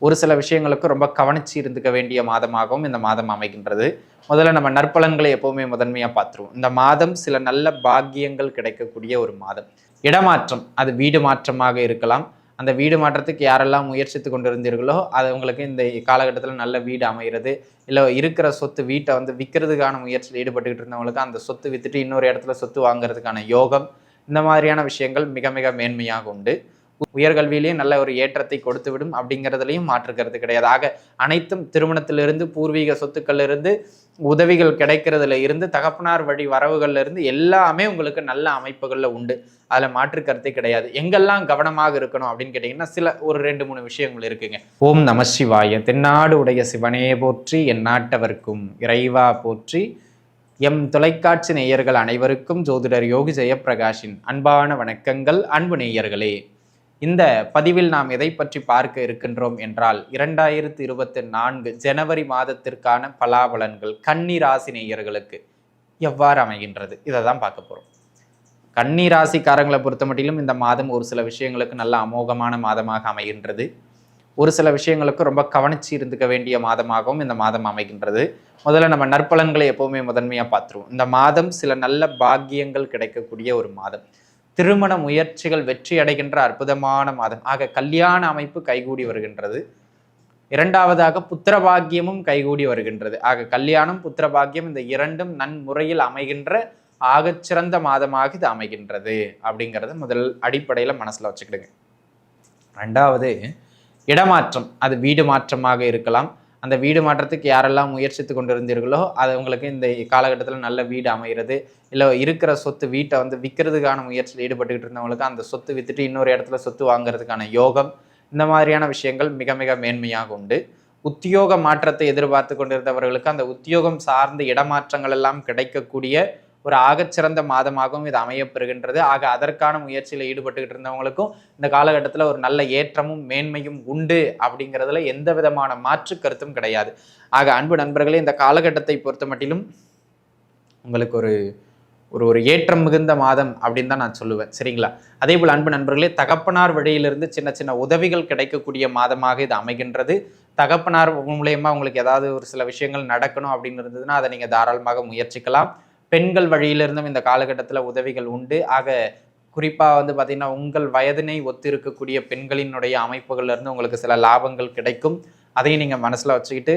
ஒரு சில விஷயங்களுக்கு ரொம்ப கவனிச்சு இருந்துக்க வேண்டிய மாதமாகவும் இந்த மாதம் அமைகின்றது. முதல்ல நம்ம நற்பலன்களை எப்பவுமே முதன்மையா பார்த்துருவோம். இந்த மாதம் சில நல்ல பாக்கியங்கள் கிடைக்கக்கூடிய ஒரு மாதம். இடமாற்றம், அது வீடு மாற்றமாக இருக்கலாம். அந்த வீடு மாற்றத்துக்கு யாரெல்லாம் முயற்சித்து கொண்டிருந்தீர்களோ அது உங்களுக்கு இந்த காலகட்டத்தில் நல்ல வீடு அமைகிறது. இல்லை இருக்கிற சொத்து வீட்டை விற்கிறதுக்கான முயற்சியில் ஈடுபட்டுக்கிட்டு இருந்தவங்களுக்கு அந்த சொத்து வித்துட்டு இன்னொரு இடத்துல சொத்து வாங்குறதுக்கான யோகம், இந்த மாதிரியான விஷயங்கள் மிக மிக மேன்மையாக உண்டு. உயர்கல்வியிலேயே நல்ல ஒரு ஏற்றத்தை கொடுத்துவிடும் அப்படிங்கிறதுலையும் மாற்றுக்கிறது கிடையாது. ஆக அனைத்தும் திருமணத்திலிருந்து பூர்வீக சொத்துக்களிலிருந்து உதவிகள் கிடைக்கிறதுல இருந்து தகப்பனார் வழி வரவுகள்ல இருந்து எல்லாமே உங்களுக்கு நல்ல அமைப்புகள்ல உண்டு. அதுல மாற்று கருத்தே கிடையாது. எங்கெல்லாம் கவனமாக இருக்கணும் அப்படின்னு கேட்டீங்கன்னா சில ஒரு 2-3 விஷயங்கள் இருக்குங்க. ஓம் நம சிவாய. தென்னாடு உடைய சிவனே போற்றி, என் நாட்டவர்க்கும் இறைவா போற்றி. எம் தொலைக்காட்சி நேயர்கள் அனைவருக்கும் ஜோதிடர் யோகி ஜெயப்பிரகாஷின் அன்பான வணக்கங்கள். அன்பு நேயர்களே, இந்த பதிவில் நாம் எதை பற்றி பார்க்க இருக்கின்றோம் என்றால் 2024 ஜனவரி மாதத்திற்கான பலாபலன்கள் கன்னி ராசி நேயர்களுக்கு எவ்வாறு அமைகின்றது, இதை தான் பார்க்க போறோம். கன்னி ராசிக்காரங்களை பொறுத்த மட்டிலும் இந்த மாதம் ஒரு சில விஷயங்களுக்கு நல்ல அமோகமான மாதமாக அமைகின்றது. ஒரு சில விஷயங்களுக்கு ரொம்ப கவனிச்சு இருந்துக்க வேண்டிய மாதமாகவும் இந்த மாதம் அமைகின்றது. முதல்ல நம்ம நற்பலன்களை எப்பவுமே முதன்மையா பார்த்துருவோம். இந்த மாதம் சில நல்ல பாக்கியங்கள் கிடைக்கக்கூடிய ஒரு மாதம். திருமண முயற்சிகள் வெற்றி அடைகின்ற அற்புதமான மாதம். ஆக கல்யாண அமைப்பு கைகூடி வருகின்றது. இரண்டாவதாக புத்திரபாக்கியமும் கைகூடி வருகின்றது. ஆக கல்யாணம் புத்திரபாக்கியம் இந்த இரண்டும் நன்முறையில் அமைகின்ற ஆகச்சிறந்த மாதமாக இது அமைகின்றது அப்படிங்கிறது முதல் அடிப்படையில் மனசுல வச்சுக்கிடுங்க. ரெண்டாவது, இடமாற்றம், அது வீடு மாற்றமாக இருக்கலாம். அந்த வீடு மாற்றத்துக்கு யாரெல்லாம் முயற்சித்து கொண்டிருந்தீர்களோ அது உங்களுக்கு இந்த காலகட்டத்தில் நல்ல வீடு அமைகிறது. இல்லை இருக்கிற சொத்து வீட்டை விற்கிறதுக்கான முயற்சியில் ஈடுபட்டுக்கிட்டு இருந்தவங்களுக்கு அந்த சொத்து வித்துட்டு இன்னொரு இடத்துல சொத்து வாங்குறதுக்கான யோகம், இந்த மாதிரியான விஷயங்கள் மிக மிக மேன்மையாக உண்டு. உத்தியோக மாற்றத்தை எதிர்பார்த்து கொண்டிருந்தவர்களுக்கு அந்த உத்தியோகம் சார்ந்த இடமாற்றங்கள் எல்லாம் கிடைக்கக்கூடிய ஒரு ஆகச்சிறந்த மாதமாகவும் இது அமையப்பெறுகின்றது. ஆக அதற்கான முயற்சியில் ஈடுபட்டுக்கிட்டு இருந்தவங்களுக்கும் இந்த காலகட்டத்தில் ஒரு நல்ல ஏற்றமும் மேன்மையும் உண்டு அப்படிங்கிறதுல எந்த விதமான மாற்று கருத்தும் கிடையாது. ஆக அன்பு நண்பர்களே, இந்த காலகட்டத்தை பொறுத்த மட்டிலும் உங்களுக்கு ஒரு ஒரு ஒரு ஏற்றம் மிகுந்த மாதம் அப்படின்னு தான் நான் சொல்லுவேன். சரிங்களா? அதே போல் அன்பு நண்பர்களே, தகப்பனார் வழியிலிருந்து சின்ன சின்ன உதவிகள் கிடைக்கக்கூடிய மாதமாக இது அமைகின்றது. தகப்பனார் மூலயமா உங்களுக்கு ஏதாவது ஒரு சில விஷயங்கள் நடக்கணும் அப்படின்னு இருந்ததுன்னா அதை நீங்கள் தாராளமாக முயற்சிக்கலாம். பெண்கள் வழியிலிருந்தும் இந்த காலகட்டத்தில் உதவிகள் உண்டு. ஆக குறிப்பாக பார்த்தீங்கன்னா உங்கள் வயதினை ஒத்து இருக்கக்கூடிய பெண்களினுடைய அமைப்புகள்ல இருந்து உங்களுக்கு சில லாபங்கள் கிடைக்கும். அதையும் நீங்கள் மனசில் வச்சுக்கிட்டு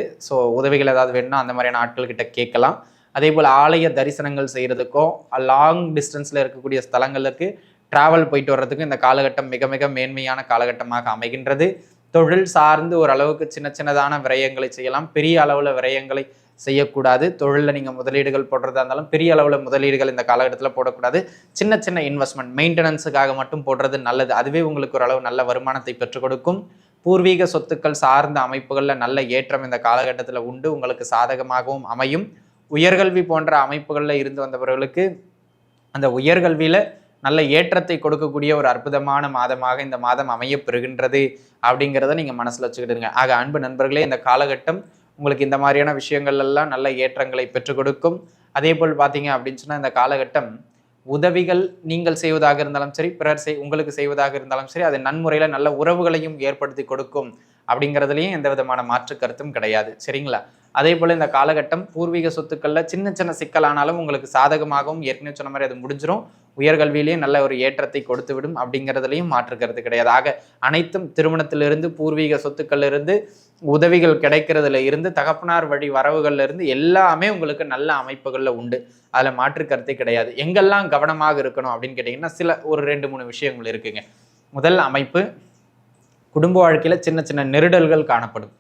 உதவிகள் ஏதாவது வேணும்னா அந்த மாதிரியான ஆட்கள்கிட்ட கேட்கலாம். அதே போல் ஆலய தரிசனங்கள் செய்கிறதுக்கும் லாங் டிஸ்டன்ஸில் இருக்கக்கூடிய ஸ்தலங்களுக்கு டிராவல் போயிட்டு வர்றதுக்கும் இந்த காலகட்டம் மிக மிக மேன்மையான காலகட்டமாக அமைகின்றது. தொழில் சார்ந்து ஓரளவுக்கு சின்ன சின்னதான விரயங்களை செய்யலாம். பெரிய அளவில் விரயங்களை செய்யக்கூடாது. தொழிலில் நீங்கள் முதலீடுகள் போடுறதா இருந்தாலும் பெரிய அளவில் முதலீடுகள் இந்த காலகட்டத்தில் போடக்கூடாது. சின்ன சின்ன இன்வெஸ்ட்மெண்ட் மெயின்டெனன்ஸுக்காக மட்டும் போடுறது நல்லது. அதுவே உங்களுக்கு ஓரளவு நல்ல வருமானத்தை பெற்றுக் கொடுக்கும். பூர்வீக சொத்துக்கள் சார்ந்த அமைப்புகளில் நல்ல ஏற்றம் இந்த காலகட்டத்தில் உண்டு, உங்களுக்கு சாதகமாகவும் அமையும். உயர்கல்வி போன்ற அமைப்புகளில் இருந்து வந்தவர்களுக்கு அந்த உயர்கல்வியில் நல்ல ஏற்றத்தை கொடுக்கக்கூடிய ஒரு அற்புதமான மாதமாக இந்த மாதம் அமையப்பெறுகின்றது அப்படிங்கிறத நீங்கள் மனசில் வச்சுக்கிட்டுருங்க. ஆக அன்பு நண்பர்களே, இந்த காலகட்டம் உங்களுக்கு இந்த மாதிரியான விஷயங்கள் எல்லாம் நல்ல ஏற்றங்களை பெற்றுக் கொடுக்கும். அதே போல் பார்த்தீங்க அப்படின்னு சொன்னால் இந்த காலகட்டம் உதவிகள் நீங்கள் செய்வதாக இருந்தாலும் சரி, பிறர் உங்களுக்கு செய்வதாக இருந்தாலும் சரி, அது நன்முறையில் நல்ல உறவுகளையும் ஏற்படுத்தி கொடுக்கும் அப்படிங்கிறதுலையும் எந்த விதமான மாற்று கருத்தும் கிடையாது. சரிங்களா? அதே போல் இந்த காலகட்டம் பூர்வீக சொத்துக்களில் சின்ன சின்ன சிக்கலானாலும் உங்களுக்கு சாதகமாகவும் ஏற்கனவே சொன்ன மாதிரி அது முடிஞ்சிடும். உயர்கல்வியிலேயே நல்ல ஒரு ஏற்றத்தை கொடுத்து விடும் அப்படிங்கிறதுலையும் மாற்று கருத்து கிடையாது. ஆக அனைத்தும் திருமணத்திலிருந்து பூர்வீக சொத்துக்களிலிருந்து உதவிகள் கிடைக்கிறதுல இருந்து தகப்பனார் வழி வரவுகள்ல இருந்து எல்லாமே உங்களுக்கு நல்ல அமைப்புகளில் உண்டு. அதில் மாற்று கருத்தே கிடையாது. எங்கெல்லாம் கவனமாக இருக்கணும் அப்படின்னு கேட்டிங்கன்னா சில ஒரு 2-3 விஷயங்கள் இருக்குங்க. முதல் அமைப்பு, குடும்ப வாழ்க்கையில் சின்ன சின்ன நெருடல்கள் காணப்படும்.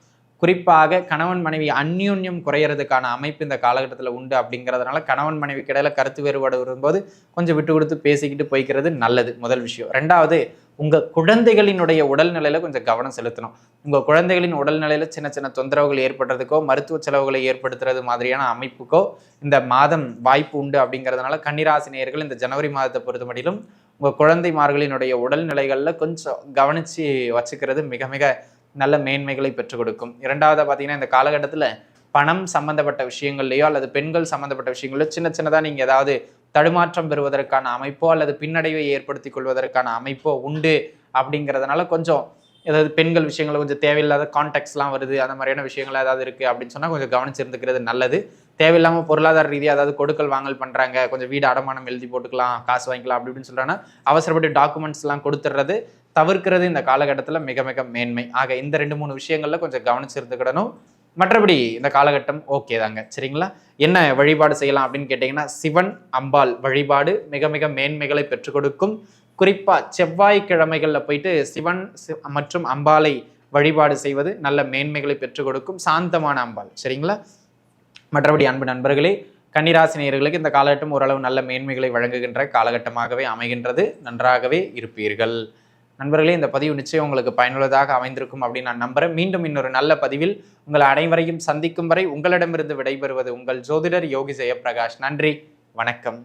குறிப்பாக கணவன் மனைவி அந்யோன்யம் குறையிறதுக்கான அமைப்பு இந்த காலகட்டத்தில் உண்டு. அப்படிங்கிறதுனால கணவன் மனைவிக்கு இடையில கருத்து வேறுபாடு வரும்போது கொஞ்சம் விட்டு கொடுத்து பேசிக்கிட்டு போய்க்கிறது நல்லது, முதல் விஷயம். ரெண்டாவது, உங்கள் குழந்தைகளினுடைய உடல்நிலையில் கொஞ்சம் கவனம் செலுத்தணும். உங்கள் குழந்தைகளின் உடல்நிலையில் சின்ன சின்ன தொந்தரவுகள் ஏற்படுறதுக்கோ மருத்துவ செலவுகளை ஏற்படுத்துறது மாதிரியான அமைப்புக்கோ இந்த மாதம் வாய்ப்பு உண்டு. அப்படிங்கிறதுனால கன்னிராசி நேயர்கள் இந்த ஜனவரி மாதத்தை பொறுத்த மட்டிலும் உங்கள் குழந்தைமார்களினுடைய உடல்நிலைகளில் கொஞ்சம் கவனித்து வச்சுக்கிறது மிக மிக நல்ல மேன்மைகளை பெற்றுக் கொடுக்கும். இரண்டாவது பார்த்தீங்கன்னா இந்த காலகட்டத்தில் பணம் சம்பந்தப்பட்ட விஷயங்கள்லையோ அல்லது பெண்கள் சம்பந்தப்பட்ட விஷயங்களோ சின்ன சின்னதாக நீங்கள் ஏதாவது தடுமாற்றம் பெறுவதற்கான அமைப்போ அல்லது பின்னடைவை ஏற்படுத்தி கொள்வதற்கான அமைப்போ உண்டு. அப்படிங்கிறதுனால கொஞ்சம் ஏதாவது பெண்கள் விஷயங்கள் கொஞ்சம் தேவையில்லாத கான்டாக்ட்ஸ்லாம் வருது, அந்த மாதிரியான விஷயங்கள் ஏதாவது இருக்குது அப்படின்னு சொன்னால் கொஞ்சம் கவனிச்சிருந்துக்கிறது நல்லது. தேவையில்லாமல் பொருளாதார ரீதியாக அதாவது கொடுக்கல் வாங்கல் பண்ணுறாங்க, கொஞ்சம் வீடு அடமானம் எழுதி போட்டுக்கலாம், காசு வாங்கிக்கலாம் அப்படி இப்படின்னு சொல்கிறாங்கன்னா அவசரப்பட்டு டாக்குமெண்ட்ஸ்லாம் கொடுத்துட்றது தவிர்க்கிறது இந்த காலகட்டத்தில் மிக மிக மேன்மை. ஆக இந்த 2-3 விஷயங்களில் கொஞ்சம் கவனிச்சிருந்துக்கிடணும். மற்றபடி இந்த காலகட்டம் ஓகே தாங்க. சரிங்களா? என்ன வழிபாடு செய்யலாம் அப்படின்னு கேட்டிங்கன்னா, சிவன் அம்பாள் வழிபாடு மிக மிக மேன்மைகளை பெற்றுக் கொடுக்கும். குறிப்பாக செவ்வாய்க்கிழமைகளில் போயிட்டு சிவன் மற்றும் அம்பாளை வழிபாடு செய்வது நல்ல மேன்மைகளை பெற்றுக் கொடுக்கும். சாந்தமான அம்பாள். சரிங்களா? மற்றபடி அன்பு நண்பர்களே, கன்னிராசி நேயர்களுக்கு இந்த காலகட்டம் ஓரளவு நல்ல மேன்மைகளை வழங்குகின்ற காலகட்டமாகவே அமைகின்றது. நன்றாகவே இருப்பீர்கள். நண்பர்களே, இந்த பதிவு நிச்சயம் உங்களுக்கு பயனுள்ளதாக அமைந்திருக்கும் அப்படின்னு நான் நம்புறேன். மீண்டும் இன்னொரு நல்ல பதிவில் உங்கள் அனைவரையும் சந்திக்கும் வரை உங்களிடமிருந்து விடைபெறுவது உங்கள் ஜோதிடர் யோகி ஜெயப்பிரகாஷ். நன்றி, வணக்கம்.